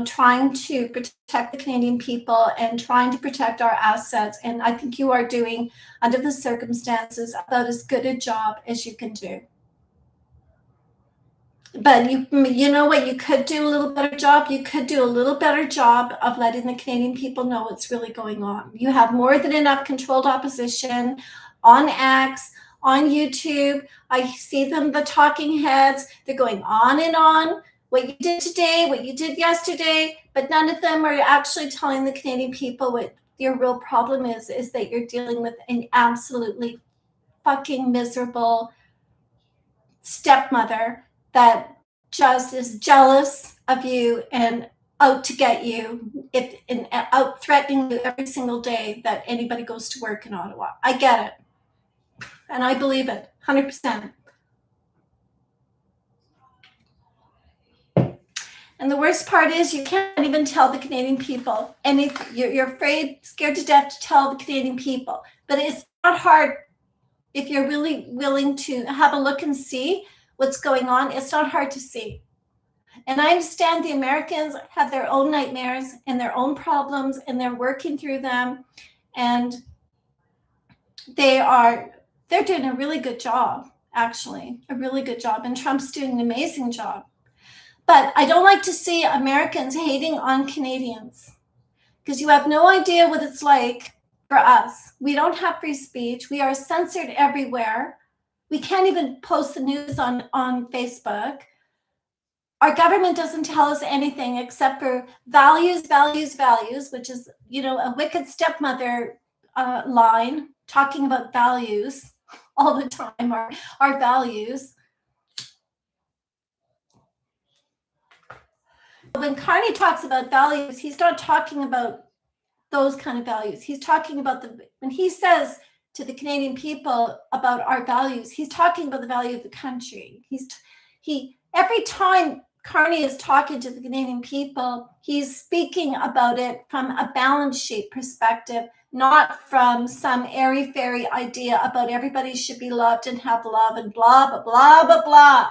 trying to protect the Canadian people and trying to protect our assets. And I think you are doing, under the circumstances, about as good a job as you can do. But you know what, you could do a little better job. You could do a little better job of letting the Canadian people know what's really going on. You have more than enough controlled opposition on X, on YouTube. I see them, the talking heads. They're going on and on. What you did today, what you did yesterday, but none of them are actually telling the Canadian people what your real problem is that you're dealing with an absolutely fucking miserable stepmother that just is jealous of you and out to get you, and out threatening you every single day that anybody goes to work in Ottawa. I get it. And I believe it 100%. And the worst part is you can't even tell the Canadian people. And if you're afraid, scared to death to tell the Canadian people. But it's not hard if you're really willing to have a look and see what's going on. It's not hard to see. And I understand the Americans have their own nightmares and their own problems, and they're working through them. And they're doing a really good job, actually, a really good job. And Trump's doing an amazing job. But I don't like to see Americans hating on Canadians, because you have no idea what it's like for us. We don't have free speech. We are censored everywhere. We can't even post the news on Facebook. Our government doesn't tell us anything except for values, values, values, which is, a wicked stepmother line, talking about values all the time, our values. When Carney talks about values, he's not talking about those kind of values. He's talking about when he says to the Canadian people about our values, he's talking about the value of the country. Every time Carney is talking to the Canadian people, he's speaking about it from a balance sheet perspective, not from some airy-fairy idea about everybody should be loved and have love and blah, blah, blah, blah, blah.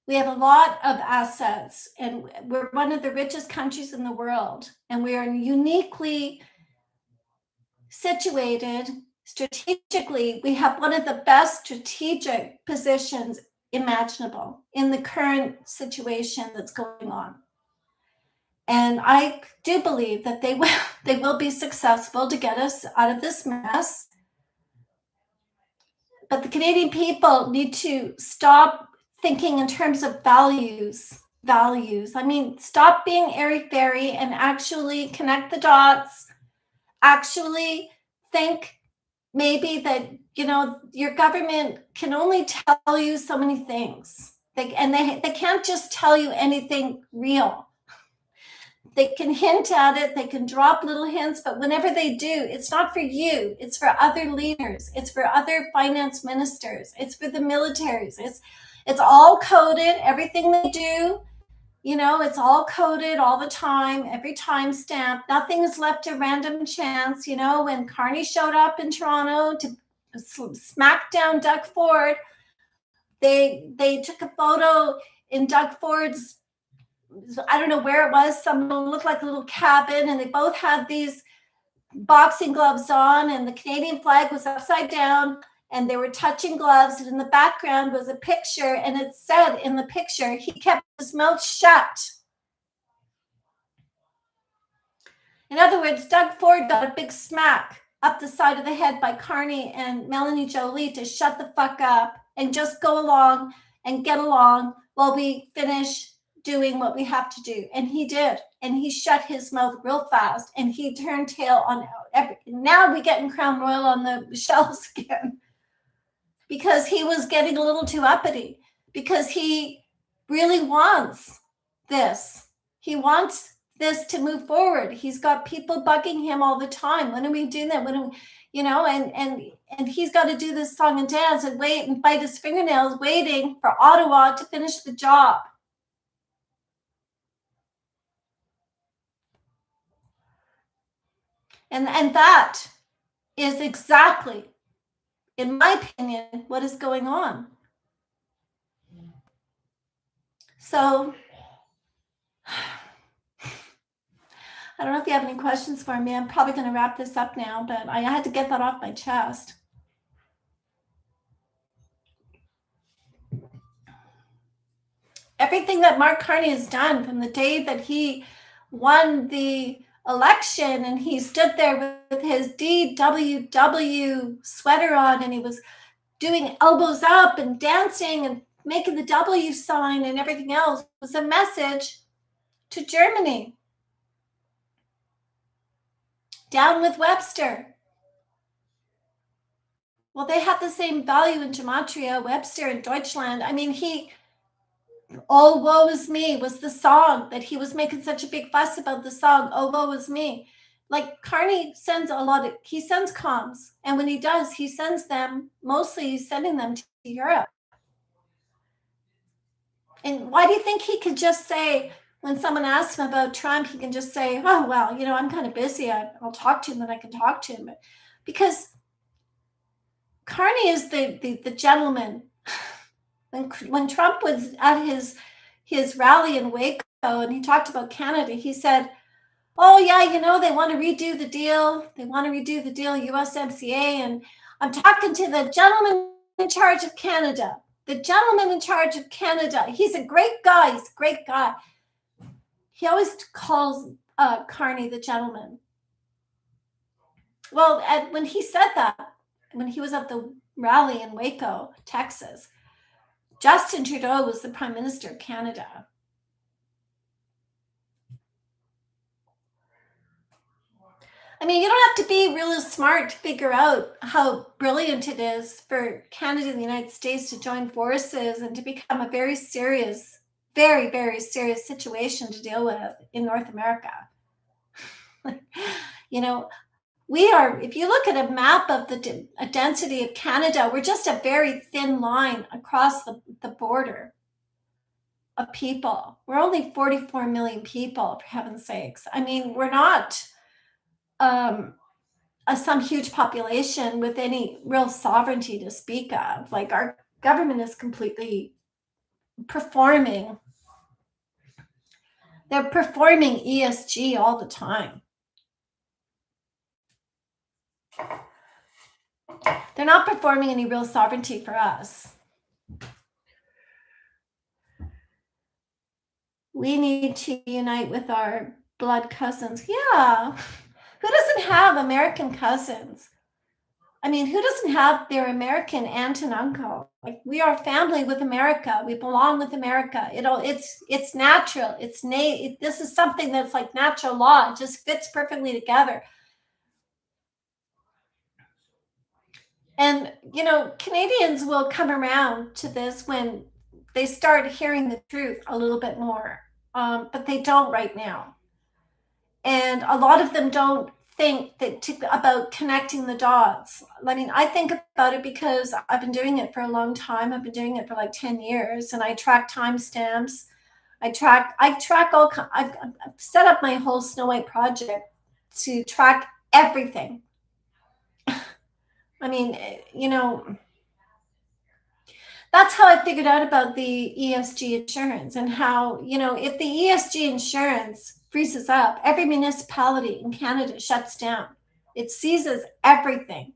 We have a lot of assets, and we're one of the richest countries in the world, and we are uniquely situated strategically. We have one of the best strategic positions imaginable in the current situation that's going on. And I do believe that they will be successful to get us out of this mess. But the Canadian people need to stop thinking in terms of values. I mean, stop being airy-fairy and actually connect the dots. Actually think maybe that, your government can only tell you so many things. They can't just tell you anything real. They can hint at it, they can drop little hints, but whenever they do, it's not for you. It's for other leaders. It's for other finance ministers. It's for the militaries. It's all coded, everything they do. It's all coded all the time, every time stamp. Nothing is left to random chance. When Carney showed up in Toronto to smack down Doug Ford, they took a photo in Doug Ford's, I don't know where it was, some looked like a little cabin, and they both had these boxing gloves on, and the Canadian flag was upside down, and they were touching gloves, and in the background was a picture, and it said in the picture, he kept his mouth shut. In other words, Doug Ford got a big smack up the side of the head by Carney and Melanie Joly to shut the fuck up and just go along and get along while we finish doing what we have to do. And he did. And he shut his mouth real fast, and he turned tail on everything. Now we getting Crown Royal on the shelves again, because he was getting a little too uppity, because he really wants this. He wants this to move forward. He's got people bugging him all the time. When are we doing that? When are we, and he's got to do this song and dance and wait and bite his fingernails, waiting for Ottawa to finish the job. And that is exactly, in my opinion, what is going on. So I don't know if you have any questions for me. I'm probably going to wrap this up now, but I had to get that off my chest. Everything that Mark Carney has done from the day that he won the election, and he stood there with his DWW sweater on, and he was doing elbows up and dancing and making the W sign and everything else, was a message to Germany. Down with Webster. Well, they have the same value in Gematria, Webster and Deutschland. I mean, Oh, Woe Is Me was the song that he was making such a big fuss about, the song, Oh, Woe Is Me. Like, Carney sends he sends comms. And when he does, he sends them, mostly he's sending them to Europe. And why do you think he could just say, when someone asks him about Trump, he can just say, oh, well, I'm kind of busy. I'll talk to him, then I can talk to him. Because Carney is the gentleman. When Trump was at his rally in Waco and he talked about Canada, he said, oh, yeah, they want to redo the deal. They want to redo the deal, USMCA. And I'm talking to the gentleman in charge of Canada, the gentleman in charge of Canada, he's a great guy. He's a great guy. He always calls Carney the gentleman. Well, when he said that, when he was at the rally in Waco, Texas, Justin Trudeau was the Prime Minister of Canada. I mean, you don't have to be really smart to figure out how brilliant it is for Canada and the United States to join forces and to become a very serious, very, very serious situation to deal with in North America. You know, we are, if you look at a map of the density of Canada, we're just a very thin line across the border of people. We're only 44 million people, for heaven's sakes. I mean, we're not some huge population with any real sovereignty to speak of. Like, our government is completely performing. They're performing ESG all the time. They're not performing any real sovereignty for us. We need to unite with our blood cousins. Yeah. Who doesn't have American cousins? I mean, who doesn't have their American aunt and uncle? Like, we are family with America. We belong with America. It's natural. This is something that's like natural law. It just fits perfectly together. And, Canadians will come around to this when they start hearing the truth a little bit more. But they don't right now. And a lot of them don't think about connecting the dots. I mean, I think about it because I've been doing it for a long time. I've been doing it for like 10 years, and I track timestamps. I've set up my whole Snow White project to track everything. I mean, that's how I figured out about the ESG insurance, and how, if the ESG insurance freezes up, every municipality in Canada shuts down. It seizes everything.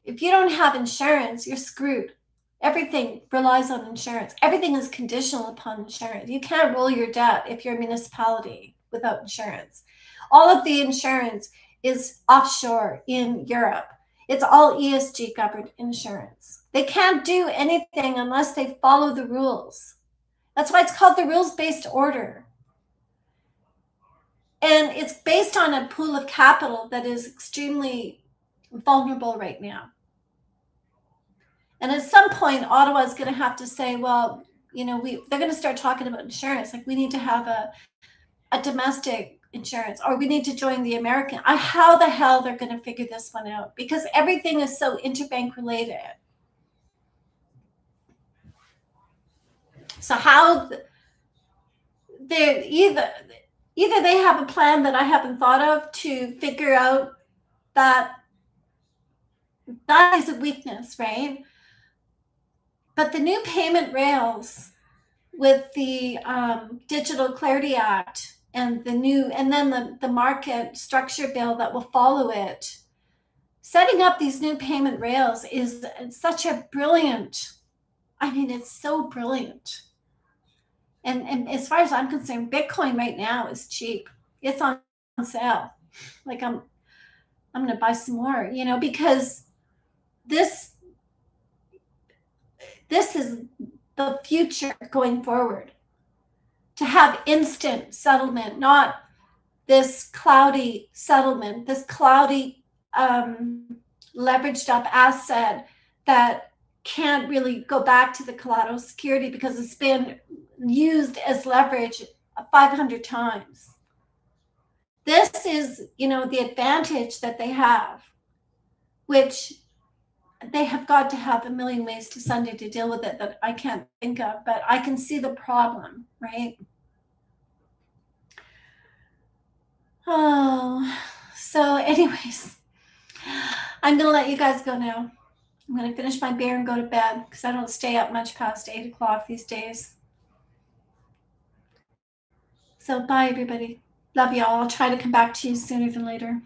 If you don't have insurance, you're screwed. Everything relies on insurance. Everything is conditional upon insurance. You can't roll your debt if you're a municipality without insurance. All of the insurance is offshore in Europe. It's all ESG governed insurance. They can't do anything unless they follow the rules. That's why it's called the rules-based order. And it's based on a pool of capital that is extremely vulnerable right now. And at some point, Ottawa is going to have to say, well, they're going to start talking about insurance. Like, we need to have a domestic insurance, or we need to join the American. How the hell they're going to figure this one out? Because everything is so interbank related. So how they either they have a plan that I haven't thought of to figure out that is a weakness, right? But the new payment rails with the Digital Clarity Act and then the market structure bill that will follow it, setting up these new payment rails is such a brilliant, it's so brilliant. And as far as I'm concerned, Bitcoin right now is cheap. It's on sale. Like, I'm going to buy some more, because this is the future going forward. To have instant settlement, not this cloudy settlement, this cloudy leveraged up asset that can't really go back to the collateral security because it's been used as leverage 500 times. This is, the advantage that they have, which they have got to have a million ways to Sunday to deal with it that I can't think of, but I can see the problem, right? Oh, so anyways, I'm going to let you guys go now. I'm going to finish my beer and go to bed because I don't stay up much past 8 o'clock these days. So bye, everybody. Love y'all. I'll try to come back to you sooner than later.